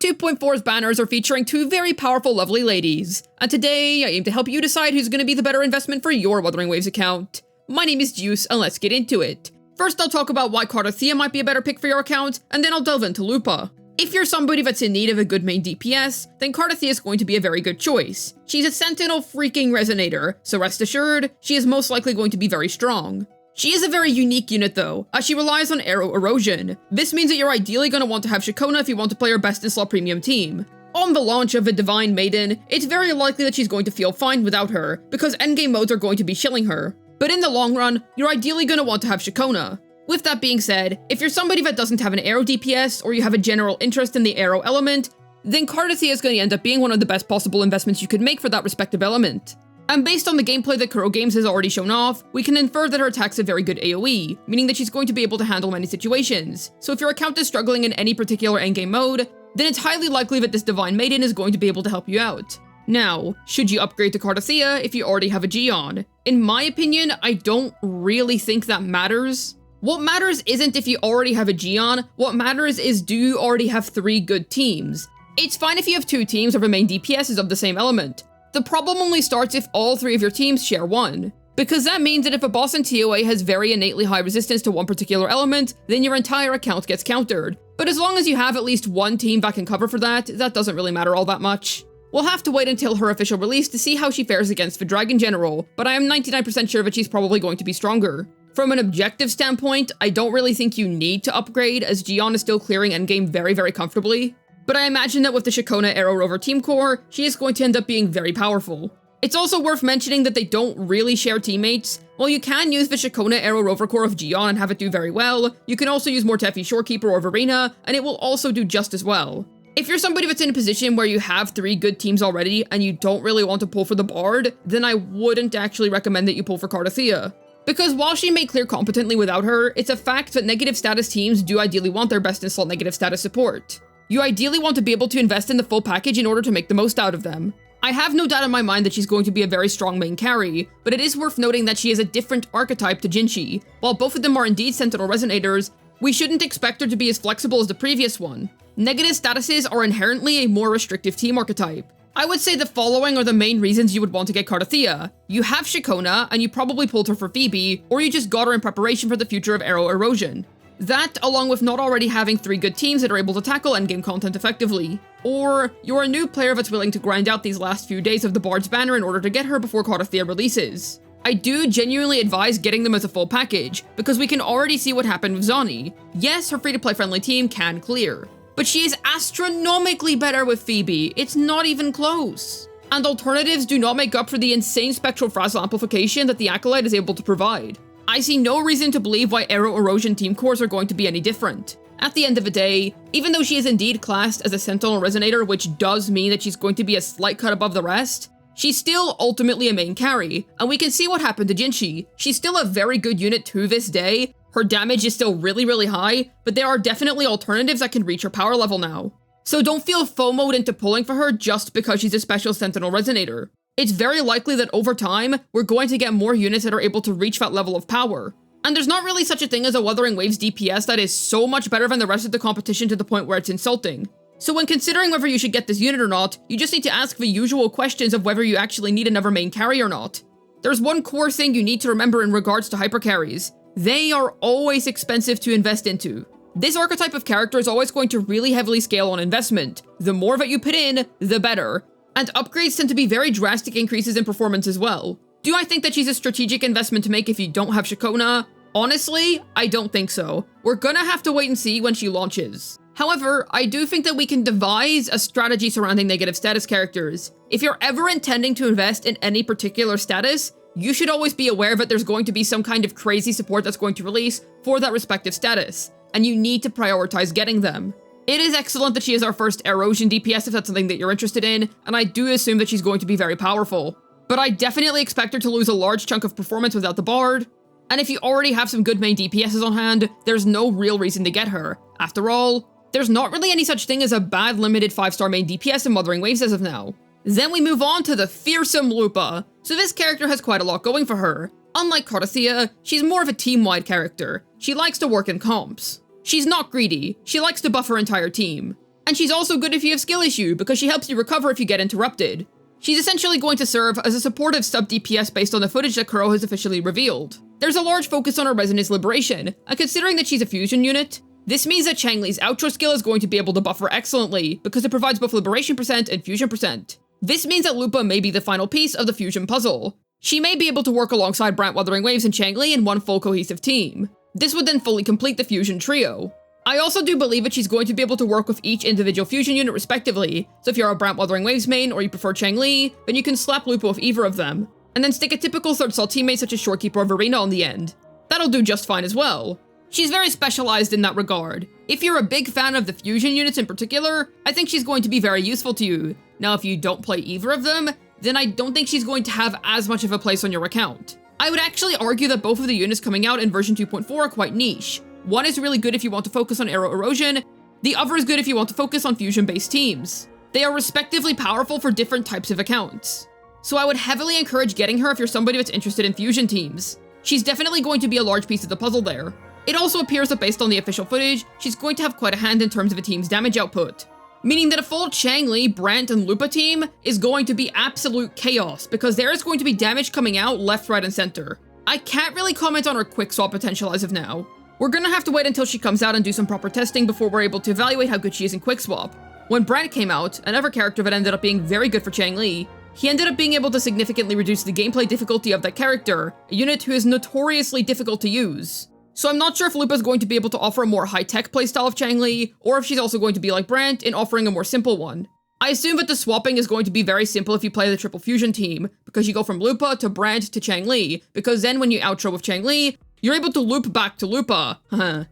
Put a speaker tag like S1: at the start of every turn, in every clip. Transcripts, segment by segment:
S1: 2.4's banners are featuring two very powerful lovely ladies, and today I aim to help you decide who's going to be the better investment for your Wuthering Waves account. My name is Juice, and let's get into it. First I'll talk about why Cartethyia might be a better pick for your account, and then I'll delve into Lupa. If you're somebody that's in need of a good main DPS, then Cartethyia is going to be a very good choice. She's a Sentinel freaking Resonator, so rest assured, she is most likely going to be very strong. She is a very unique unit though, as she relies on arrow erosion. This means that you're ideally going to want to have Shakona if you want to play her best in slot premium team. On the launch of a Divine Maiden, it's very likely that she's going to feel fine without her, because endgame modes are going to be shilling her. But in the long run, you're ideally going to want to have Shakona. With that being said, if you're somebody that doesn't have an arrow DPS, or you have a general interest in the arrow element, then Cartethyia is going to end up being one of the best possible investments you could make for that respective element. And based on the gameplay that Kuro Games has already shown off, we can infer that her attack's a very good AoE, meaning that she's going to be able to handle many situations. So if your account is struggling in any particular endgame mode, then it's highly likely that this Divine Maiden is going to be able to help you out. Now, should you upgrade to Cartethyia if you already have a qiuyuan? In my opinion, I don't really think that matters. What matters isn't if you already have a qiuyuan, what matters is do you already have 3 good teams. It's fine if you have 2 teams where the main DPS is of the same element. The problem only starts if all 3 of your teams share one. Because that means that if a boss in TOA has very innately high resistance to one particular element, then your entire account gets countered. But as long as you have at least one team that can cover for that, that doesn't really matter all that much. We'll have to wait until her official release to see how she fares against the Dragon General, but I am 99% sure that she's probably going to be stronger. From an objective standpoint, I don't really think you need to upgrade, as qiuyuan is still clearing endgame very comfortably. But I imagine that with the Shakona Arrow Rover team core, she is going to end up being very powerful. It's also worth mentioning that they don't really share teammates. While you can use the Shakona Arrow Rover core of qiuyuan and have it do very well, you can also use Mortefi Shorekeeper or Verena, and it will also do just as well. If you're somebody that's in a position where you have 3 good teams already and you don't really want to pull for the Bard, then I wouldn't actually recommend that you pull for Cartethyia. Because while she may clear competently without her, it's a fact that negative status teams do ideally want their best in slot negative status support. You ideally want to be able to invest in the full package in order to make the most out of them. I have no doubt in my mind that she's going to be a very strong main carry, but it is worth noting that she is a different archetype to Jinshi. While both of them are indeed Sentinel Resonators, we shouldn't expect her to be as flexible as the previous one. Negative statuses are inherently a more restrictive team archetype. I would say the following are the main reasons you would want to get Cartethyia. You have Shakona, and you probably pulled her for Phoebe, or you just got her in preparation for the future of arrow erosion. That, along with not already having 3 good teams that are able to tackle endgame content effectively. Or, you're a new player that's willing to grind out these last few days of the Bard's banner in order to get her before Cartethyia releases. I do genuinely advise getting them as a full package, because we can already see what happened with Zani. Yes, her free-to-play friendly team can clear, but she is astronomically better with Phoebe, it's not even close. And alternatives do not make up for the insane spectral frazzle amplification that the Acolyte is able to provide. I see no reason to believe why arrow erosion team cores are going to be any different. At the end of the day, even though she is indeed classed as a Sentinel Resonator, which does mean that she's going to be a slight cut above the rest, she's still ultimately a main carry, and we can see what happened to Jinshi. She's still a very good unit to this day, her damage is still really high, but there are definitely alternatives that can reach her power level now. So don't feel FOMO'd into pulling for her just because she's a special Sentinel Resonator. It's very likely that over time, we're going to get more units that are able to reach that level of power. And there's not really such a thing as a Wuthering Waves DPS that is so much better than the rest of the competition to the point where it's insulting. So when considering whether you should get this unit or not, you just need to ask the usual questions of whether you actually need another main carry or not. There's one core thing you need to remember in regards to hyper carries. They are always expensive to invest into. This archetype of character is always going to really heavily scale on investment. The more that you put in, the better. And upgrades tend to be very drastic increases in performance as well. Do I think that she's a strategic investment to make if you don't have Shakona? Honestly, I don't think so. We're gonna have to wait and see when she launches. However, I do think that we can devise a strategy surrounding negative status characters. If you're ever intending to invest in any particular status, you should always be aware that there's going to be some kind of crazy support that's going to release for that respective status, and you need to prioritize getting them. It is excellent that she is our first erosion DPS if that's something that you're interested in, and I do assume that she's going to be very powerful. But I definitely expect her to lose a large chunk of performance without the Bard, and if you already have some good main DPSs on hand, there's no real reason to get her. After all, there's not really any such thing as a bad limited 5-star main DPS in Wuthering Waves as of now. Then we move on to the fearsome Lupa. So this character has quite a lot going for her. Unlike Cartethyia, she's more of a team-wide character. She likes to work in comps. She's not greedy, she likes to buff her entire team. And she's also good if you have skill issue, because she helps you recover if you get interrupted. She's essentially going to serve as a supportive sub-DPS based on the footage that Kuro has officially revealed. There's a large focus on her Resonance Liberation, and considering that she's a fusion unit, this means that Changlei's outro skill is going to be able to buff her excellently, because it provides both Liberation % and Fusion %. This means that Lupa may be the final piece of the fusion puzzle. She may be able to work alongside Brant Wuthering Waves and Changlei in one full cohesive team. This would then fully complete the fusion trio. I also do believe that she's going to be able to work with each individual fusion unit respectively, so if you're a Brant Wuthering Waves main or you prefer Changlei, then you can slap Lupa with either of them, and then stick a typical third slot teammate such as Shorekeeper or Verena on the end. That'll do just fine as well. She's very specialized in that regard. If you're a big fan of the fusion units in particular, I think she's going to be very useful to you. Now if you don't play either of them, then I don't think she's going to have as much of a place on your account. I would actually argue that both of the units coming out in version 2.4 are quite niche. One is really good if you want to focus on arrow erosion, the other is good if you want to focus on fusion-based teams. They are respectively powerful for different types of accounts. So I would heavily encourage getting her if you're somebody that's interested in fusion teams. She's definitely going to be a large piece of the puzzle there. It also appears that based on the official footage, she's going to have quite a hand in terms of a team's damage output. Meaning that a full Changlei, Brant, and Lupa team is going to be absolute chaos, because there is going to be damage coming out left, right, and center. I can't really comment on her quick swap potential as of now. We're gonna have to wait until she comes out and do some proper testing before we're able to evaluate how good she is in quick swap. When Brant came out, another character that ended up being very good for Changlei, he ended up being able to significantly reduce the gameplay difficulty of that character, a unit who is notoriously difficult to use. So I'm not sure if Lupa's going to be able to offer a more high-tech playstyle of Changlei, or if she's also going to be like Brant in offering a more simple one. I assume that the swapping is going to be very simple if you play the triple fusion team, because you go from Lupa to Brant to Changlei, because then when you outro with Changlei, you're able to loop back to Lupa.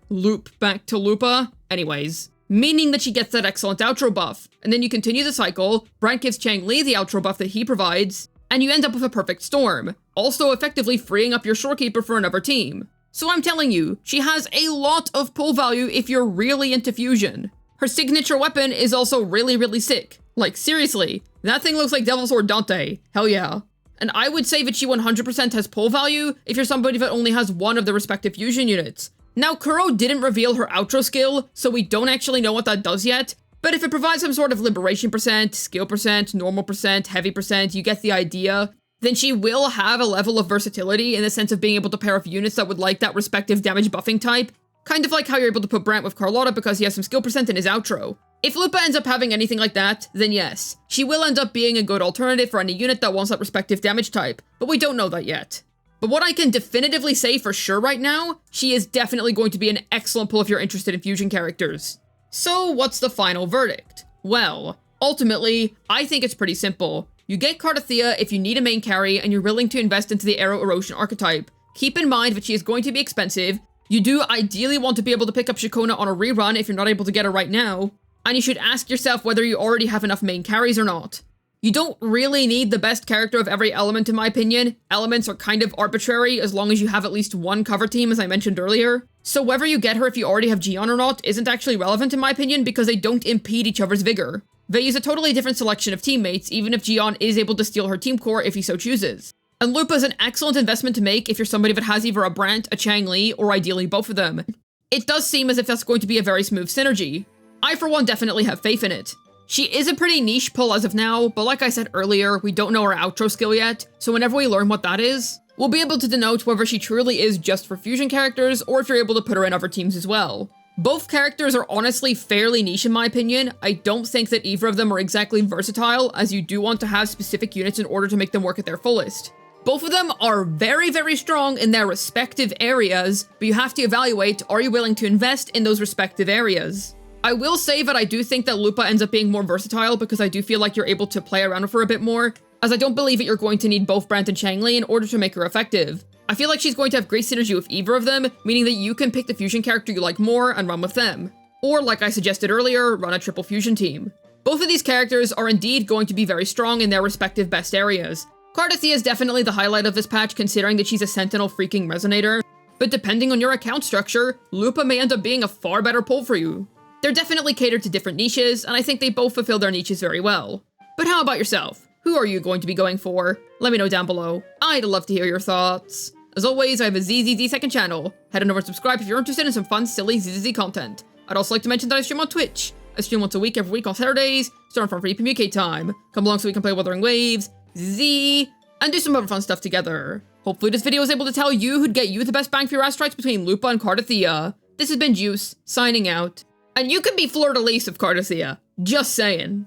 S1: Loop back to Lupa? Anyways. Meaning that she gets that excellent outro buff, and then you continue the cycle, Brant gives Changlei the outro buff that he provides, and you end up with a perfect storm, also effectively freeing up your Shorekeeper for another team. So I'm telling you, she has a lot of pull value if you're really into fusion. Her signature weapon is also really, really sick. Like, seriously, that thing looks like Devil's Sword Dante. Hell yeah. And I would say that she 100% has pull value if you're somebody that only has one of the respective fusion units. Now, Kuro didn't reveal her outro skill, so we don't actually know what that does yet, but if it provides some sort of liberation %, skill %, normal %, heavy %, you get the idea, then she will have a level of versatility in the sense of being able to pair with units that would like that respective damage buffing type, kind of like how you're able to put Brant with Carlotta because he has some skill % in his outro. If Lupa ends up having anything like that, then yes, she will end up being a good alternative for any unit that wants that respective damage type, but we don't know that yet. But what I can definitively say for sure right now, she is definitely going to be an excellent pull if you're interested in fusion characters. So what's the final verdict? Well, ultimately, I think it's pretty simple. You get Cartethyia if you need a main carry and you're willing to invest into the arrow erosion archetype. Keep in mind that she is going to be expensive. You do ideally want to be able to pick up Shikona on a rerun if you're not able to get her right now. And you should ask yourself whether you already have enough main carries or not. You don't really need the best character of every element in my opinion. Elements are kind of arbitrary as long as you have at least one cover team as I mentioned earlier. So whether you get her if you already have qiuyuan or not isn't actually relevant in my opinion because they don't impede each other's vigor. They use a totally different selection of teammates even if qiuyuan is able to steal her team core if he so chooses. And Lupa is an excellent investment to make if you're somebody that has either a Brant, a Changlei, or ideally both of them. It does seem as if that's going to be a very smooth synergy. I for one definitely have faith in it. She is a pretty niche pull as of now, but like I said earlier, we don't know her outro skill yet, so whenever we learn what that is, we'll be able to denote whether she truly is just for fusion characters or if you're able to put her in other teams as well. Both characters are honestly fairly niche in my opinion. I don't think that either of them are exactly versatile, as you do want to have specific units in order to make them work at their fullest. Both of them are very, very strong in their respective areas, but you have to evaluate, are you willing to invest in those respective areas? I will say that I do think that Lupa ends up being more versatile because I do feel like you're able to play around with her a bit more, as I don't believe that you're going to need both Brant and Changlei in order to make her effective. I feel like she's going to have great synergy with either of them, meaning that you can pick the fusion character you like more and run with them. Or, like I suggested earlier, run a triple fusion team. Both of these characters are indeed going to be very strong in their respective best areas. Cartethyia is definitely the highlight of this patch considering that she's a Sentinel freaking Resonator, but depending on your account structure, Lupa may end up being a far better pull for you. They're definitely catered to different niches, and I think they both fulfill their niches very well. But how about yourself? Who are you going to be going for? Let me know down below. I'd love to hear your thoughts. As always, I have a ZZZ second channel. Head on over and subscribe if you're interested in some fun, silly ZZZ content. I'd also like to mention that I stream on Twitch. I stream once a week, every week on Saturdays, starting from free PMK time. Come along so we can play Wuthering Waves, Z, and do some other fun stuff together. Hopefully this video was able to tell you who'd get you the best bang for your Astrites between Lupa and Cartethyia. This has been Juice, signing out. And you can be fleur-de-lis of Cartethyia. Just saying.